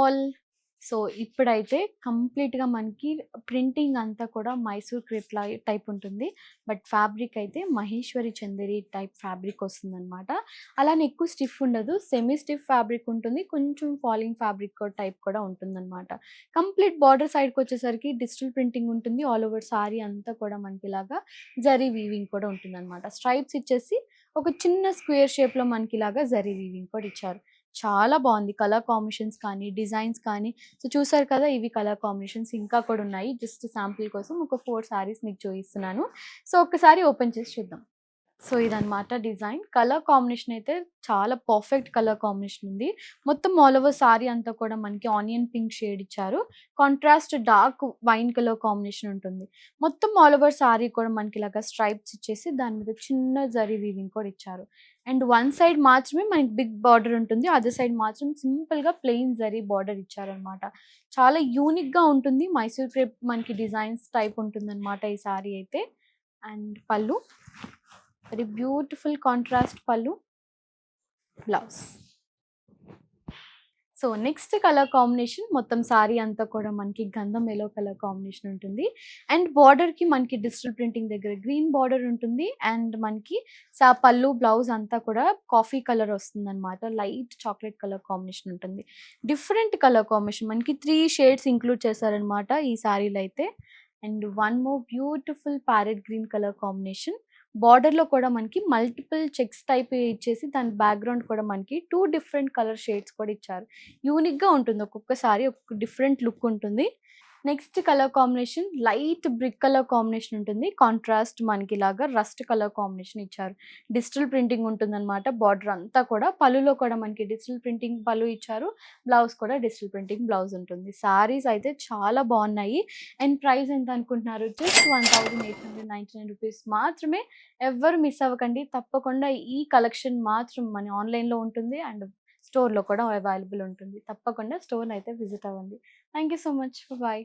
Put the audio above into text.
All. So, ఇప్పుడైతే కంప్లీట్‌గా మనకి ప్రింటింగ్ అంతా కూడా మైసూర్ క్రేప్ టైప్ ఉంటుంది. బట్ ఫ్యాబ్రిక్ అయితే మహేశ్వరి చందేరి టైప్ ఫ్యాబ్రిక్ వస్తుందనమాట. అలానే ఎక్కువ స్టిఫ్ ఉండదు. సెమీ స్టిఫ్ ఫ్యాబ్రిక్ ఉంటుంది. కొంచెం ఫాలింగ్ ఫ్యాబ్రిక్ టైప్ కూడా ఉంటుందనమాట. కంప్లీట్ బార్డర్ సైడ్‌కొచ్చేసరికి డిజిటల్ ప్రింటింగ్ ఉంటుంది. ఆల్ ఓవర్ సారీ అంతా కూడా మనకిలాగా జరీ వీవింగ్ కూడా ఉంటుందనమాట. స్ట్రైప్స్ ఇచ్చేసి ఒక చిన్న స్క్వేర్ షేప్‌లో మనకిలాగా జరీ వీవింగ్ కూడా ఇచ్చారు. చాలా బావుంది. కలర్ కాంబినేషన్స్ కానీ, డిజైన్స్ కానీ. సో, చూసారు కదా! ఇవి కలర్ కాంబినేషన్స్ ఇంకా కూడా ఉన్నాయి. జస్ట్ శాంపిల్ కోసం ఒక 4 సారీస్ మీకు చూపిస్తున్నాను. సో, ఒక్కసారి ఓపెన్ చేసి చూద్దాం. సో, ఇదనమాట డిజైన్. కలర్ కాంబినేషన్ అయితే చాలా పర్ఫెక్ట్ కలర్ కాంబినేషన్ ఉంది. మొత్తం ఆల్ ఓవర్ సారీ అంతా కూడా మనకి ఆనియన్ పింక్ షేడ్ ఇచ్చారు. Contrast dark wine colour combination ఉంటుంది. మొత్తం ఆల్ ఓవర్ సారీ కూడా మనకి ఇలాగా స్ట్రైప్స్ ఇచ్చేసి దాని మీద చిన్న జరీ వీవింగ్ కూడా ఇచ్చారు. అండ్ వన్ సైడ్ మాత్రమే మనకి బిగ్ బార్డర్ ఉంటుంది. అదర్ సైడ్ మాత్రం సింపుల్‌గా ప్లెయిన్ జరీ బార్డర్ ఇచ్చారనమాట. చాలా యూనిక్‌గా ఉంటుంది. మైసూర్ క్రేప్ మనకి డిజైన్స్ టైప్ ఉంటుందనమాట ఈ సారీ అయితే. అండ్ పళ్ళు వెరీ బ్యూటిఫుల్ కాంట్రాస్ట్ పళ్ళు, blouse. So, next colour combination మొత్తం సారీ అంతా కూడా మనకి గంధం యెల్లో కలర్ కాంబినేషన్ ఉంటుంది. అండ్ బార్డర్‌కి మనకి డిజిటల్ ప్రింటింగ్ దగ్గర గ్రీన్ బార్డర్ ఉంటుంది. అండ్ మనకి పళ్ళు, బ్లౌజ్ అంతా కూడా కాఫీ కలర్ వస్తుందనమాట. లైట్ చాక్లేట్ కలర్ కాంబినేషన్ ఉంటుంది. డిఫరెంట్ కలర్ కాంబినేషన్ మనకి 3 షేడ్స్ ఇంక్లూడ్ చేశారనమాట ఈ సారీలో అయితే. And one more beautiful parrot green colour combination. బార్డర్‌లో కూడా మనకి మల్టిపుల్ చెక్స్ టైప్ ఇచ్చేసి దాని బ్యాక్‌గ్రౌండ్ కూడా మనకి 2 డిఫరెంట్ కలర్ షేడ్స్ కూడా ఇచ్చారు. యూనిక్‌గా ఉంటుంది. ఒక్కొక్క సారీ ఒక్కొక్క డిఫరెంట్ లుక్ ఉంటుంది. Next colour combination light brick colour combination ఉంటుంది. కాంట్రాస్ట్ మనకిలాగా రస్ట్ కలర్ కాంబినేషన్ ఇచ్చారు. డిజిటల్ ప్రింటింగ్ ఉంటుందనమాట బార్డర్ అంతా కూడా. పళ్ళులో కూడా మనకి డిజిటల్ ప్రింటింగ్ పళ్ళు ఇచ్చారు. బ్లౌజ్ కూడా డిజిటల్ ప్రింటింగ్ బ్లౌజ్ ఉంటుంది. సారీస్ అయితే చాలా బాగున్నాయి. అండ్ ప్రైస్ ఎంత అనుకుంటున్నారు? జస్ట్ 1899 రూపీస్ మాత్రమే. ఎవ్వరు మిస్ అవ్వకండి. తప్పకుండా ఈ కలెక్షన్ మాత్రం మన ఆన్‌లైన్‌లో ఉంటుంది. అండ్ స్టోర్‌లో కూడా అవైలబుల్ ఉంటుంది. తప్పకుండా స్టోర్‌నైతే విజిట్ అవ్వండి. Thank you so much. Bye.